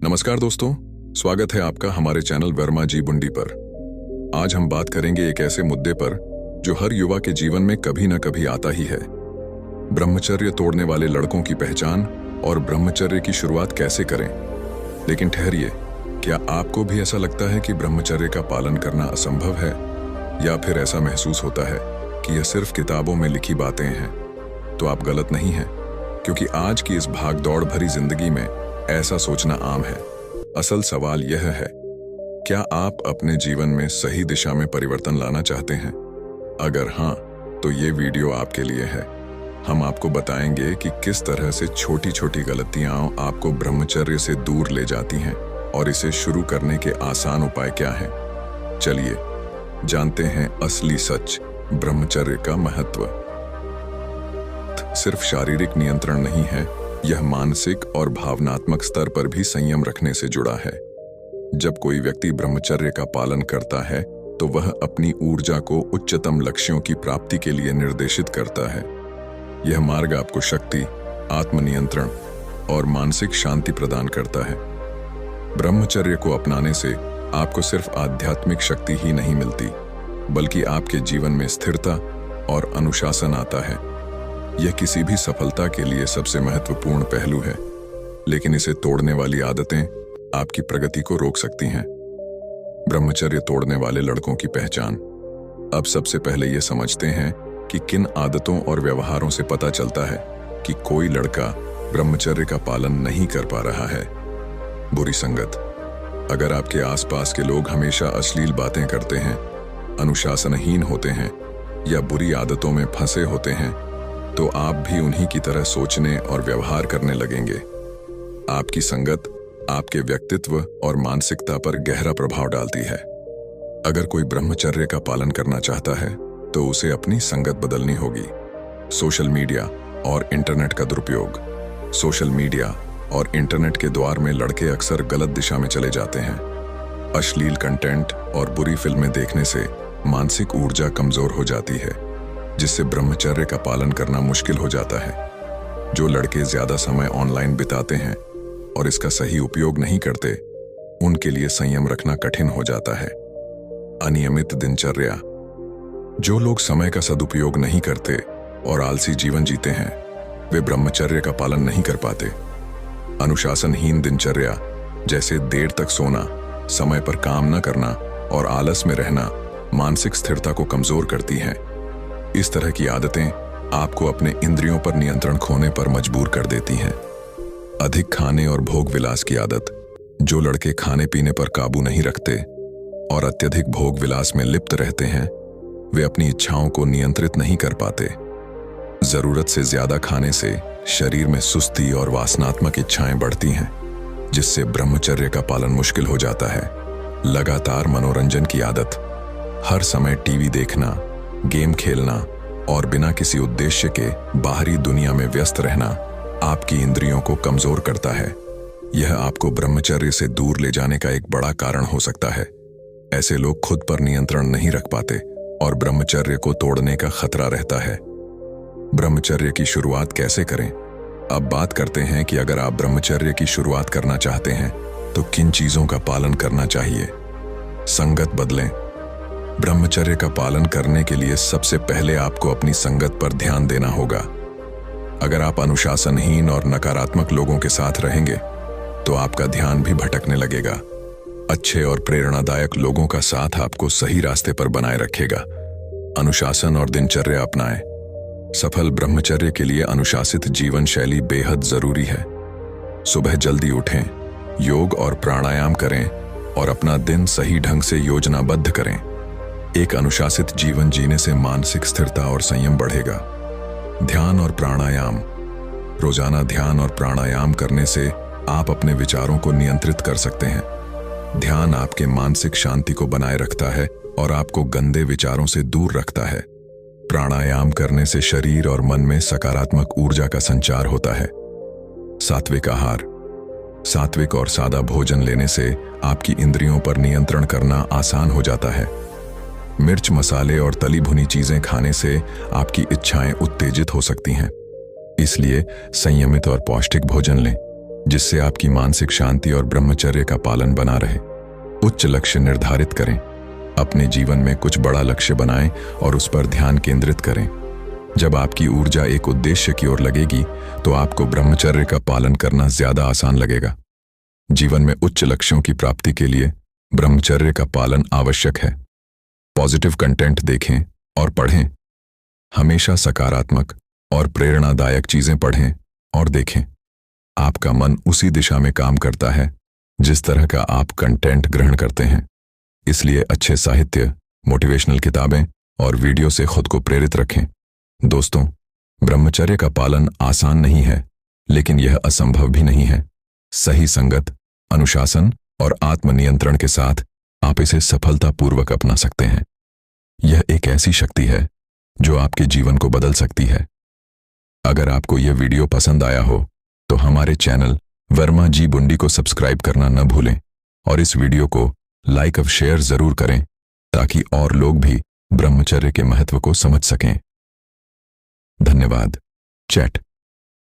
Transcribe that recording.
नमस्कार दोस्तों, स्वागत है आपका हमारे चैनल वर्मा जी बुंडी पर। आज हम बात करेंगे एक ऐसे मुद्दे पर जो हर युवा के जीवन में कभी न कभी आता ही है। ब्रह्मचर्य तोड़ने वाले लड़कों की पहचान और ब्रह्मचर्य की शुरुआत कैसे करें। लेकिन ठहरिए, क्या आपको भी ऐसा लगता है कि ब्रह्मचर्य का पालन करना असंभव है, या फिर ऐसा महसूस होता है कि यह सिर्फ किताबों में लिखी बातें हैं? तो आप गलत नहीं हैं, क्योंकि आज की इस भागदौड़ भरी जिंदगी में ऐसा सोचना आम है। असल सवाल यह है, क्या आप अपने जीवन में सही दिशा में परिवर्तन लाना चाहते हैं? अगर हाँ, तो ये वीडियो आपके लिए है। हम आपको बताएंगे कि किस तरह से छोटी छोटी गलतियां आपको ब्रह्मचर्य से दूर ले जाती हैं और इसे शुरू करने के आसान उपाय क्या हैं। चलिए जानते हैं असली सच, ब्रह्मचर्य का महत्व। सिर्फ शारीरिक नियंत्रण नहीं है, यह मानसिक और भावनात्मक स्तर पर भी संयम रखने से जुड़ा है। जब कोई व्यक्ति ब्रह्मचर्य का पालन करता है तो वह अपनी ऊर्जा को उच्चतम लक्ष्यों की प्राप्ति के लिए निर्देशित करता है। यह मार्ग आपको शक्ति, आत्मनियंत्रण और मानसिक शांति प्रदान करता है। ब्रह्मचर्य को अपनाने से आपको सिर्फ आध्यात्मिक शक्ति ही नहीं मिलती, बल्कि आपके जीवन में स्थिरता और अनुशासन आता है। यह किसी भी सफलता के लिए सबसे महत्वपूर्ण पहलू है, लेकिन इसे तोड़ने वाली आदतें आपकी प्रगति को रोक सकती हैं। ब्रह्मचर्य तोड़ने वाले लड़कों की पहचान। अब सबसे पहले यह समझते हैं कि किन आदतों और व्यवहारों से पता चलता है कि कोई लड़का ब्रह्मचर्य का पालन नहीं कर पा रहा है। बुरी संगत। अगर आपके आसपास के लोग हमेशा अश्लील बातें करते हैं, अनुशासनहीन होते हैं या बुरी आदतों में फंसे होते हैं, तो आप भी उन्हीं की तरह सोचने और व्यवहार करने लगेंगे। आपकी संगत आपके व्यक्तित्व और मानसिकता पर गहरा प्रभाव डालती है। अगर कोई ब्रह्मचर्य का पालन करना चाहता है तो उसे अपनी संगत बदलनी होगी। सोशल मीडिया और इंटरनेट का दुरुपयोग। सोशल मीडिया और इंटरनेट के द्वार में लड़के अक्सर गलत दिशा में चले जाते हैं। अश्लील कंटेंट और बुरी फिल्में देखने से मानसिक ऊर्जा कमजोर हो जाती है, जिससे ब्रह्मचर्य का पालन करना मुश्किल हो जाता है। जो लड़के ज्यादा समय ऑनलाइन बिताते हैं और इसका सही उपयोग नहीं करते, उनके लिए संयम रखना कठिन हो जाता है। अनियमित दिनचर्या। जो लोग समय का सदुपयोग नहीं करते और आलसी जीवन जीते हैं, वे ब्रह्मचर्य का पालन नहीं कर पाते। अनुशासनहीन दिनचर्या, जैसे देर तक सोना, समय पर काम न करना और आलस में रहना, मानसिक स्थिरता को कमजोर करती हैं। इस तरह की आदतें आपको अपने इंद्रियों पर नियंत्रण खोने पर मजबूर कर देती हैं। अधिक खाने और भोग विलास की आदत। जो लड़के खाने पीने पर काबू नहीं रखते और अत्यधिक भोग विलास में लिप्त रहते हैं, वे अपनी इच्छाओं को नियंत्रित नहीं कर पाते। जरूरत से ज्यादा खाने से शरीर में सुस्ती और वासनात्मक इच्छाएं बढ़ती हैं, जिससे ब्रह्मचर्य का पालन मुश्किल हो जाता है। लगातार मनोरंजन की आदत। हर समय टीवी देखना, गेम खेलना और बिना किसी उद्देश्य के बाहरी दुनिया में व्यस्त रहना आपकी इंद्रियों को कमजोर करता है। यह आपको ब्रह्मचर्य से दूर ले जाने का एक बड़ा कारण हो सकता है। ऐसे लोग खुद पर नियंत्रण नहीं रख पाते और ब्रह्मचर्य को तोड़ने का खतरा रहता है। ब्रह्मचर्य की शुरुआत कैसे करें? अब बात करते हैं कि अगर आप ब्रह्मचर्य की शुरुआत करना चाहते हैं तो किन चीजों का पालन करना चाहिए। संगत बदलें। ब्रह्मचर्य का पालन करने के लिए सबसे पहले आपको अपनी संगत पर ध्यान देना होगा। अगर आप अनुशासनहीन और नकारात्मक लोगों के साथ रहेंगे तो आपका ध्यान भी भटकने लगेगा। अच्छे और प्रेरणादायक लोगों का साथ आपको सही रास्ते पर बनाए रखेगा। अनुशासन और दिनचर्या अपनाएं। सफल ब्रह्मचर्य के लिए अनुशासित जीवन शैली बेहद जरूरी है। सुबह जल्दी उठें, योग और प्राणायाम करें और अपना दिन सही ढंग से योजनाबद्ध करें। एक अनुशासित जीवन जीने से मानसिक स्थिरता और संयम बढ़ेगा। ध्यान और प्राणायाम। रोजाना ध्यान और प्राणायाम करने से आप अपने विचारों को नियंत्रित कर सकते हैं। ध्यान आपके मानसिक शांति को बनाए रखता है और आपको गंदे विचारों से दूर रखता है। प्राणायाम करने से शरीर और मन में सकारात्मक ऊर्जा का संचार होता है। सात्विक आहार। सात्विक और सादा भोजन लेने से आपकी इंद्रियों पर नियंत्रण करना आसान हो जाता है। मिर्च, मसाले और तली भुनी चीजें खाने से आपकी इच्छाएं उत्तेजित हो सकती हैं, इसलिए संयमित और पौष्टिक भोजन लें। जिससे आपकी मानसिक शांति और ब्रह्मचर्य का पालन बना रहे। उच्च लक्ष्य निर्धारित करें, अपने जीवन में कुछ बड़ा लक्ष्य बनाएं और उस पर ध्यान केंद्रित करें। जब आपकी ऊर्जा एक उद्देश्य की ओर लगेगी तो आपको ब्रह्मचर्य का पालन करना ज्यादा आसान लगेगा। जीवन में उच्च लक्ष्यों की प्राप्ति के लिए ब्रह्मचर्य का पालन आवश्यक है। पॉजिटिव कंटेंट देखें और पढ़ें। हमेशा सकारात्मक और प्रेरणादायक चीजें पढ़ें और देखें। आपका मन उसी दिशा में काम करता है जिस तरह का आप कंटेंट ग्रहण करते हैं। इसलिए अच्छे साहित्य, मोटिवेशनल किताबें और वीडियो से खुद को प्रेरित रखें। दोस्तों, ब्रह्मचर्य का पालन आसान नहीं है, लेकिन यह असंभव भी नहीं है। सही संगत, अनुशासन और आत्मनियंत्रण के साथ आप इसे सफलतापूर्वक अपना सकते हैं। यह एक ऐसी शक्ति है जो आपके जीवन को बदल सकती है। अगर आपको यह वीडियो पसंद आया हो तो हमारे चैनल वर्मा जी बुंडी को सब्सक्राइब करना न भूलें और इस वीडियो को लाइक और शेयर जरूर करें ताकि और लोग भी ब्रह्मचर्य के महत्व को समझ सकें। धन्यवाद। चैट।